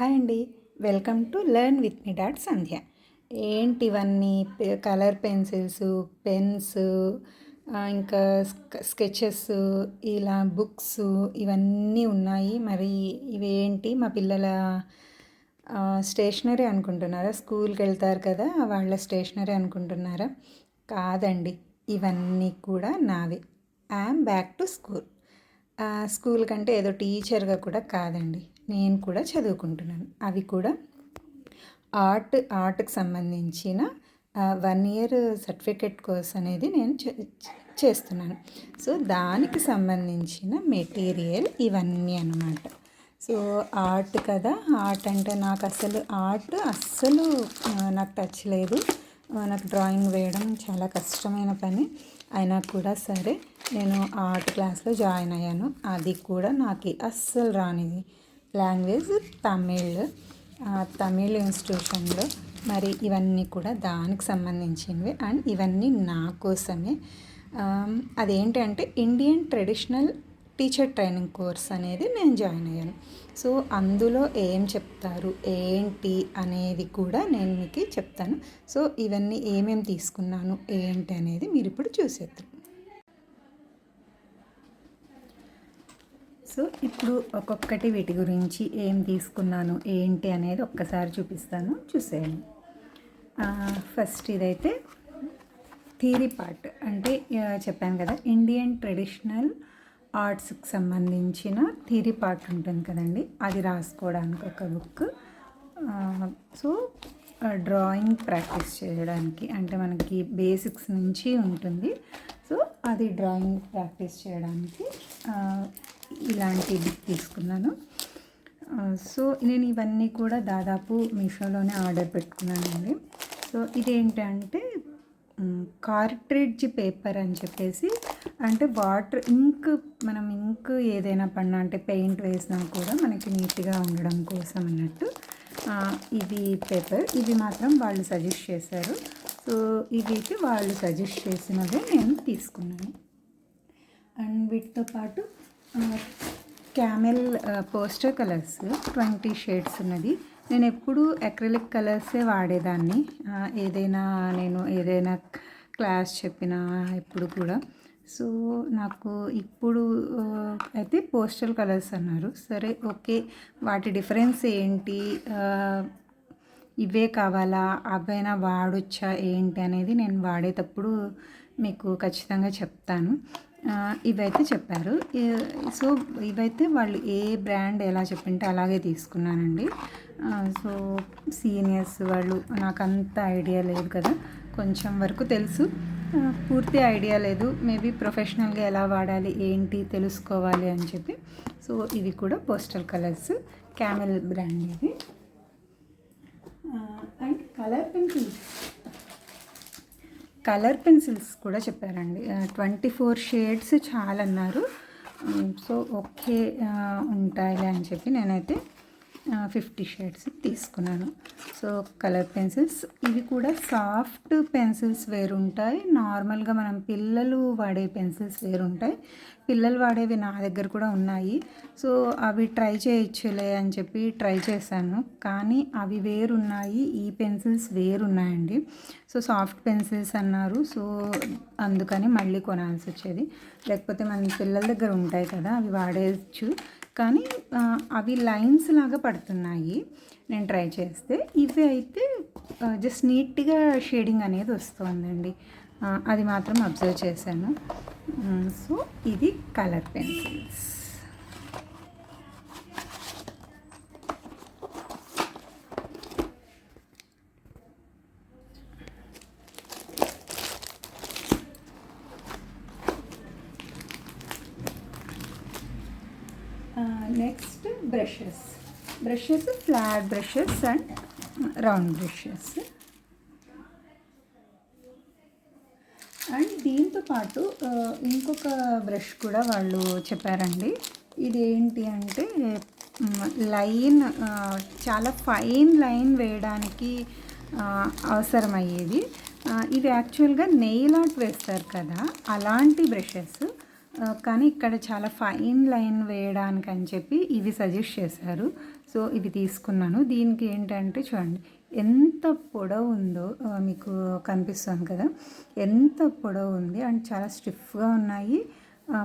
Hi అండి. Welcome to learn with me dot Sandhya. ఏంటి ఇవన్నీ కలర్ పెన్సిల్స్, పెన్స్, ఇంకా స్కెచెస్, ఇలా బుక్స్ ఇవన్నీ ఉన్నాయి. మరి ఇవేంటి మా పిల్లల స్టేషనరీ అనుకుంటున్నారా? స్కూల్కి వెళ్తారు కదా, వాళ్ళ స్టేషనరీ అనుకుంటున్నారా? కాదండి, ఇవన్నీ కూడా నావే. I'm back to school. School కంటే ఏదో టీచర్గా కూడా కాదండి, నేను కూడా చదువుకుంటున్నాను. అవి కూడా ఆర్ట్కి సంబంధించిన 1 ఇయర్ సర్టిఫికెట్ కోర్స్ అనేది నేను చేస్తున్నాను. సో దానికి సంబంధించిన మెటీరియల్ ఇవన్నీ అన్నమాట. సో ఆర్ట్ కదా, ఆర్ట్ అంటే నాకు అస్సలు నాకు టచ్ లేదు. నాకు డ్రాయింగ్ వేయడం చాలా కష్టమైన పని. అయినా కూడా సరే నేను ఆర్ట్ క్లాస్లో జాయిన్ అయ్యాను. అది కూడా నాకు అస్సలు రానిది లాంగ్వేజ్ తమిళ్ ఇన్స్టిట్యూషన్లో. మరి ఇవన్నీ కూడా దానికి సంబంధించినవి అండ్ ఇవన్నీ నా కోసమే. అదేంటంటే Indian traditional teacher training course అనేది నేను జాయిన్ అయ్యాను. సో అందులో ఏం చెప్తారు ఏంటి అనేది కూడా నేను మీకు చెప్తాను. సో ఇవన్నీ ఏమేమి తీసుకున్నాను ఏంటి అనేది మీరు ఇప్పుడు చూసేద్దాం. సో ఇప్పుడు ఒక్కొక్కటి వీటి గురించి ఏం తీసుకున్నాను ఏంటి అనేది ఒక్కసారి చూపిస్తాను, చూసేయండి. ఫస్ట్ ఇదైతే థియరీ పార్ట్. అంటే చెప్పాను కదా, ఇండియన్ ట్రెడిషనల్ ఆర్ట్స్కి సంబంధించిన థియరీ పార్ట్ ఉంటుంది కదండి, అది రాసుకోవడానికి ఒక బుక్. సో డ్రాయింగ్ ప్రాక్టీస్ చేయడానికి, అంటే మనకి బేసిక్స్ నుంచి ఉంటుంది. సో అది డ్రాయింగ్ ప్రాక్టీస్ చేయడానికి ఇలాంటి బుక్ తీసుకున్నాను. సో నేను ఇవన్నీ కూడా దాదాపు మీషోలోనే ఆర్డర్ పెట్టుకున్నానండి. సో ఇదేంటంటే కార్ట్రిడ్జ్ పేపర్ అని చెప్పేసి, అంటే వాటర్ మనం ఇంక్ ఏదైనా పడినా, అంటే పెయింట్ వేసినా కూడా మనకి నీట్గా ఉండడం కోసం అన్నట్టు ఇది పేపర్. ఇది మాత్రం వాళ్ళు సజెస్ట్ చేశారు. సో ఇవైతే వాళ్ళు సజెస్ట్ చేసినవే నేను తీసుకున్నాను. అండ్ వీటితో పాటు క్యామెల్ పోస్టర్ కలర్స్ 20 షేడ్స్ ఉన్నది. నేను ఎప్పుడు అక్రిలిక్ కలర్సే వాడేదాన్ని, ఏదైనా క్లాస్ చెప్పినా ఎప్పుడు కూడా. సో నాకు ఇప్పుడు అయితే పోస్టల్ కలర్స్ అన్నారు. సరే ఓకే, వాటి డిఫరెన్స్ ఏంటి, ఇవే కావాలా అవైనా వాడొచ్చా ఏంటి అనేది నేను వాడేటప్పుడు మీకు ఖచ్చితంగా చెప్తాను. ఇవైతే చెప్పారు. సో ఇవైతే వాళ్ళు ఏ బ్రాండ్ ఎలా చెప్పింటే అలాగే తీసుకున్నానండి. సో సీనియర్స్ వాళ్ళు, నాకు అంత ఐడియా లేదు కదా, కొంచెం వరకు తెలుసు, పూర్తి ఐడియా లేదు. మేబీ ప్రొఫెషనల్గా ఎలా వాడాలి ఏంటి తెలుసుకోవాలి అని చెప్పి. సో ఇవి కూడా పోస్టల్ కలర్స్, క్యామెల్ బ్రాండ్ ఇది. అండ్ కలర్ పెన్సిల్స్ కూడా చెప్పారండి. 24 షేడ్స్ చాలన్నారు. సో ఓకే ఉంటాయిలే అని చెప్పి నేనైతే 50 షేడ్స్ తీసుకున్నాను. సో కలర్ పెన్సిల్స్ ఇవి కూడా సాఫ్ట్ పెన్సిల్స్ వేరుంటాయి, నార్మల్గా మనం పిల్లలు వాడే పెన్సిల్స్ వేరుంటాయి. పిల్లలు వాడేవి నా దగ్గర కూడా ఉన్నాయి. సో అవి ట్రై చేయొచ్చులే అని చెప్పి ట్రై చేశాను, కానీ అవి వేరున్నాయి, ఈ పెన్సిల్స్ వేరున్నాయండి. సో సాఫ్ట్ పెన్సిల్స్ అన్నారు. సో అందుకని మళ్ళీ కొనాల్సి వచ్చేది. లేకపోతే మన పిల్లల దగ్గర ఉంటాయి కదా, అవి వాడేయచ్చు. కానీ అవి లైన్స్ లాగా పడుతున్నాయి నేను ట్రై చేస్తే. ఇవి అయితే జస్ట్ నీట్గా షేడింగ్ అనేది వస్తుందండి, అది మాత్రం అబ్జర్వ్ చేశాను. సో ఇది colour pencils. Next brushes flat brushes and round brushes. And దీంతో పాటు ఇంకొక బ్రష్ కూడా వాళ్ళు చెప్పారండి. ఇదేంటి అంటే లైన్, చాలా ఫైన్ లైన్ వేయడానికి అవసరమయ్యేది. ఇవి యాక్చువల్గా నెయిల్ ఆర్ట్ వేస్తారు కదా, అలాంటి బ్రషెస్. కానీ ఇక్కడ చాలా ఫైన్ లైన్ వేయడానికి అని చెప్పి ఇవి సజెస్ట్ చేశారు. సో ఇవి తీసుకున్నాను. దీనికి ఏంటంటే చూడండి ఎంత పొడవు ఉందో మీకు కనిపిస్తుంది కదా, ఎంత పొడవు ఉంది అండ్ చాలా స్టిఫ్గా ఉన్నాయి,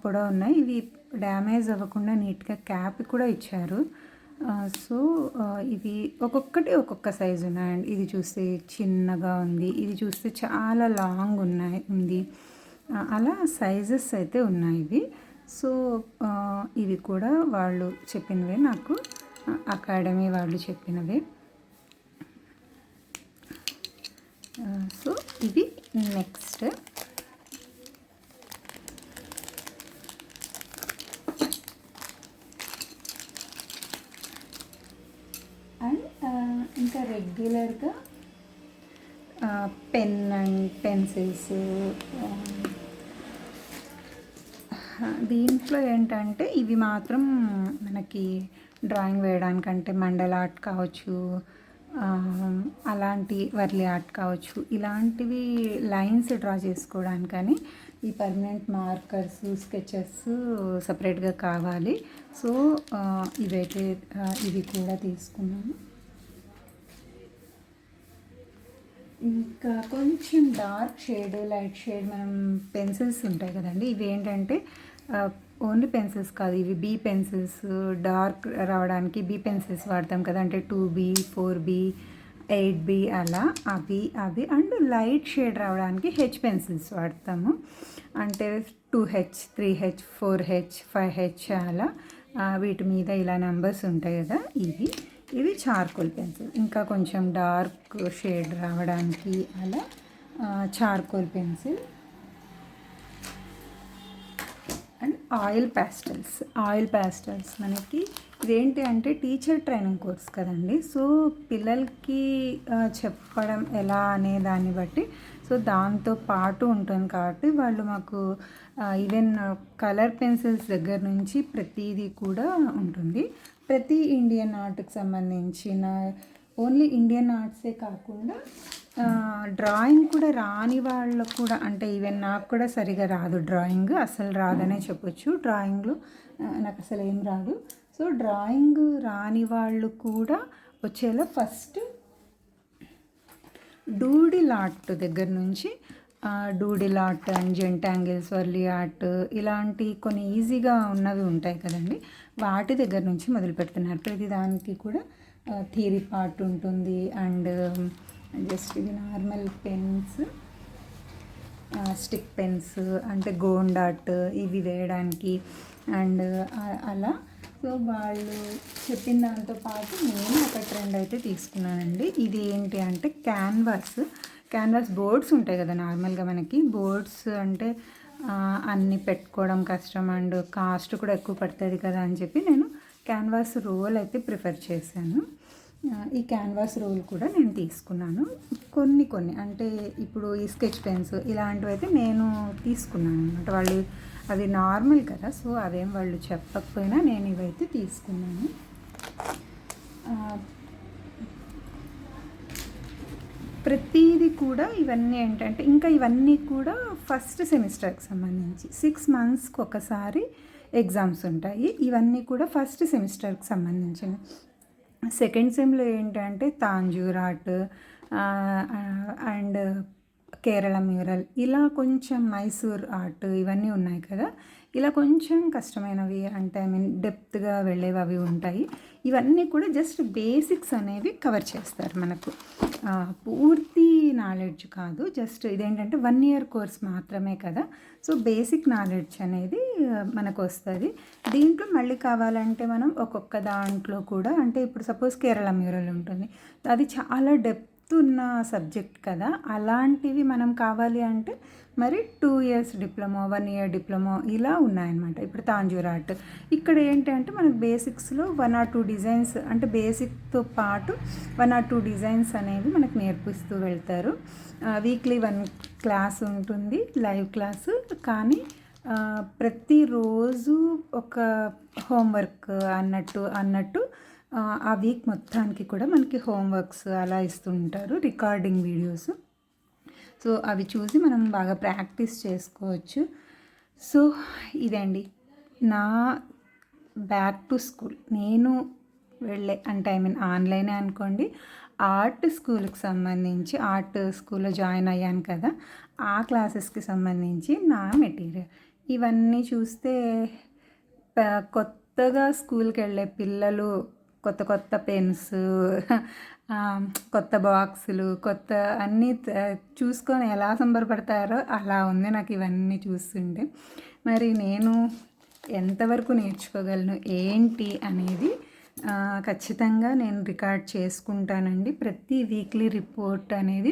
పొడవు ఉన్నాయి. ఇవి డ్యామేజ్ అవ్వకుండా నీట్గా క్యాప్ కూడా ఇచ్చారు. సో ఇవి ఒక్కొక్కటి ఒక్కొక్క సైజు ఉన్నాయండి. ఇది చూస్తే చిన్నగా ఉంది, ఇది చూస్తే చాలా లాంగ్ ఉంది. అలా సైజెస్ అయితే ఉన్నాయి ఇవి. సో ఇవి కూడా వాళ్ళు చెప్పినవే, నాకు అకాడమీ వాళ్ళు చెప్పినవే. సో ఇది నెక్స్ట్. అండ్ ఇంకా రెగ్యులర్గా పెన్ అండ్ పెన్సిల్స్. దీంట్లో ఏంటంటే ఇవి మాత్రం మనకి డ్రాయింగ్ వేయడానికంటే మండల ఆర్ట్ కావచ్చు, అలాంటి వర్లీ ఆర్ట్ కావచ్చు, ఇలాంటివి లైన్స్ డ్రా చేసుకోవడానికని ఈ పర్మనెంట్ మార్కర్స్, స్కెచెస్ సపరేట్గా కావాలి. సో ఇవైతే ఇవి కూడా తీసుకున్నాను. ఇంకా కొంచెం డార్క్ షేడ్, లైట్ షేడ్ మనం పెన్సిల్స్ ఉంటాయి కదండి, ఇవి ఏంటంటే ఓన్లీ పెన్సిల్స్ కాదు, ఇవి బీ పెన్సిల్స్. డార్క్ రావడానికి బీ పెన్సిల్స్ వాడతాం కదా, అంటే 2B, 4B, 8B అలా అవి అండ్ లైట్ షేడ్ రావడానికి H పెన్సిల్స్ వాడతాము. అంటే 2H, 3H, 4H, 5H అలా వీటి మీద ఇలా నెంబర్స్ ఉంటాయి కదా, ఇవి చార్కోల్ పెన్సిల్. ఇంకా కొంచెం డార్క్ షేడ్ రావడానికి అలా చార్కోల్ పెన్సిల్. అండ్ ఆయిల్ ప్యాస్టల్స్ మనకి ఇదేంటి అంటే టీచర్ ట్రైనింగ్ కోర్స్ కదండి. సో పిల్లలకి చెప్పడం ఎలా అనే దాన్ని బట్టి, సో దాంతో పాటు ఉంటుంది కాబట్టి వాళ్ళు మాకు ఈవెన్ కలర్ పెన్సిల్స్ దగ్గర నుంచి ప్రతిదీ కూడా ఉంటుంది. ప్రతి ఇండియన్ ఆర్ట్కి సంబంధించిన, ఓన్లీ ఇండియన్ ఆర్ట్సే కాకుండా డ్రాయింగ్ కూడా రాని వాళ్ళకు కూడా, అంటే ఈవెన్ నాకు కూడా సరిగా రాదు డ్రాయింగ్, అసలు రాదనే చెప్పొచ్చు. డ్రాయింగ్లో నాకు అసలు ఏం రాదు. సో డ్రాయింగ్ రాని వాళ్ళు కూడా వచ్చేలా ఫస్ట్ డూడిల్ ఆర్ట్ దగ్గర నుంచి, doodle art and zentangles, Warli art ఇలాంటి కొన్ని ఈజీగా ఉన్నవి ఉంటాయి కదండి, వాటి దగ్గర నుంచి మొదలు పెడుతున్నారు. ప్రతి దానికి కూడా థియరీ పార్ట్ ఉంటుంది. అండ్ జస్ట్ ఇది నార్మల్ పెన్స్, స్టిక్ పెన్స్, అంటే గోండ్ ఆర్ట్ ఇవి వేయడానికి అండ్ అలా. సో వాళ్ళు చెప్పిన దాంతో పాటు నేను ఒక ట్రెండ్ అయితే తీసుకున్నానండి. ఇది ఏంటి అంటే క్యాన్వాస్ బోర్డ్స్ ఉంటాయి కదా, నార్మల్గా మనకి బోర్డ్స్ అంటే అన్నీ పెట్టుకోవడం కష్టం అండ్ కాస్ట్ కూడా ఎక్కువ పడుతుంది కదా అని చెప్పి నేను క్యాన్వాస్ రోల్ అయితే ప్రిఫర్ చేశాను. ఈ క్యాన్వాస్ రోల్ కూడా నేను తీసుకున్నాను. కొన్ని అంటే ఇప్పుడు ఈ స్కెచ్ పెన్స్ ఇలాంటివి అయితే నేను తీసుకున్నాను అనమాట. వాళ్ళు అవి నార్మల్ కదా, సో అవేం వాళ్ళు చెప్పకపోయినా నేను ఇవైతే తీసుకున్నాను. ప్రతిదీ కూడా ఇవన్నీ ఏంటంటే, ఇంకా ఇవన్నీ కూడా ఫస్ట్ సెమిస్టర్కి సంబంధించి 6 monthsకి ఒకసారి ఎగ్జామ్స్ ఉంటాయి. ఇవన్నీ కూడా ఫస్ట్ సెమిస్టర్కి సంబంధించినవి. సెకండ్ సెమ్లో ఏంటంటే Tanjore art and Kerala mural, ఇలా కొంచెం మైసూర్ ఆర్ట్ ఇవన్నీ ఉన్నాయి కదా, ఇలా కొంచెం కష్టమైనవి అంటే డెప్త్గా వెళ్ళేవి అవి ఉంటాయి. ఇవన్నీ కూడా జస్ట్ బేసిక్స్ అనేవి కవర్ చేస్తారు మనకు, పూర్తి నాలెడ్జ్ కాదు. జస్ట్ ఇదేంటంటే 1 year కోర్స్ మాత్రమే కదా, సో బేసిక్ నాలెడ్జ్ అనేది మనకు వస్తుంది. దీంట్లో మళ్ళీ కావాలంటే మనం ఒక్కొక్క దాంట్లో కూడా, అంటే ఇప్పుడు సపోజ్ కేరళ మ్యూరల్ ఉంటుంది, అది చాలా డెప్త్ ఉన్న సబ్జెక్ట్ కదా, అలాంటివి మనం కావాలి అంటే మరి 2 years డిప్లొమా, 1 year డిప్లొమా ఇలా ఉన్నాయన్నమాట. ఇప్పుడు తాంజూర్ ఆర్ట్ ఇక్కడ ఏంటంటే మనకు బేసిక్స్లో 1 or 2 డిజైన్స్, అంటే బేసిక్తో పాటు 1 or 2 డిజైన్స్ అనేవి మనకు నేర్పిస్తూ వెళ్తారు. వీక్లీ 1 క్లాస్ ఉంటుంది, లైవ్ క్లాసు. కానీ ప్రతిరోజు ఒక హోంవర్క్ అన్నట్టు ఆ వీక్ మొత్తానికి కూడా మనకి హోంవర్క్స్ అలా ఇస్తూ ఉంటారు, రికార్డింగ్ వీడియోస్. సో అవి చూసి మనం బాగా ప్రాక్టీస్ చేసుకోవచ్చు. సో ఇదండి నా బ్యాక్ టు స్కూల్ నేను వెళ్ళే అంటే ఐ మీన్ ఆన్లైనే అనుకోండి, ఆర్ట్ స్కూల్కి సంబంధించి ఆర్ట్ స్కూల్లో జాయిన్ అయ్యాను కదా, ఆ క్లాసెస్కి సంబంధించి నా మెటీరియల్ ఇవన్నీ చూస్తే కొత్తగా స్కూల్కి వెళ్ళే పిల్లలు కొత్త కొత్త పెన్స్, కొత్త బాక్సులు, కొత్త అన్నీ చూసుకొని ఎలా సంబరపడతారో అలా ఉంది నాకు ఇవన్నీ చూస్తుంటే. మరి నేను ఎంతవరకు నేర్చుకోగలను ఏంటి అనేది ఖచ్చితంగా నేను రికార్డ్ చేసుకుంటానండి. ప్రతి వీక్లీ రిపోర్ట్ అనేది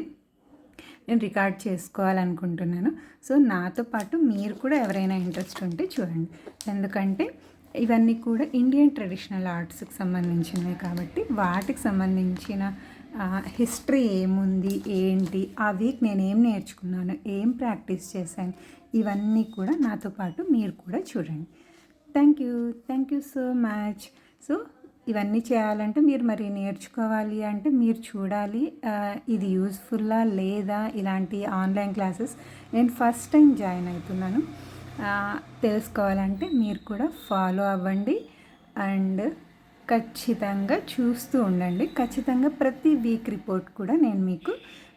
నేను రికార్డ్ చేసుకోవాలనుకుంటున్నాను. సో నాతో పాటు మీరు కూడా ఎవరైనా ఇంట్రెస్ట్ ఉంటే చూడండి. ఎందుకంటే ఇవన్నీ కూడా ఇండియన్ ట్రెడిషనల్ ఆర్ట్స్కి సంబంధించినవి కాబట్టి వాటికి సంబంధించిన హిస్టరీ ఏముంది ఏంటి, ఆ వీక్ నేను ఏం నేర్చుకున్నాను, ఏం ప్రాక్టీస్ చేశాను, ఇవన్నీ కూడా నాతో పాటు మీరు కూడా చూడండి. Thank you so much. So ఇవన్నీ చేయాలంటే మీరు మరి నేర్చుకోవాలి అంటే మీరు చూడాలి ఇది యూస్ఫుల్లా లేదా. ఇలాంటి ఆన్లైన్ క్లాసెస్ నేను ఫస్ట్ టైం జాయిన్ అవుతున్నాను. తెలుసుకోవాలంటే మీరు కూడా ఫాలో అవ్వండి అండ్ ఖచ్చితంగా చూస్తూ ఉండండి. ఖచ్చితంగా ప్రతి వీక్ రిపోర్ట్ కూడా నేను మీకు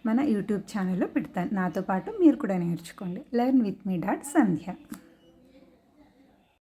మన యూట్యూబ్ ఛానల్లో పెడతాను. నాతో పాటు మీరు కూడా నేర్చుకోండి. Learn with me dot Sandhya.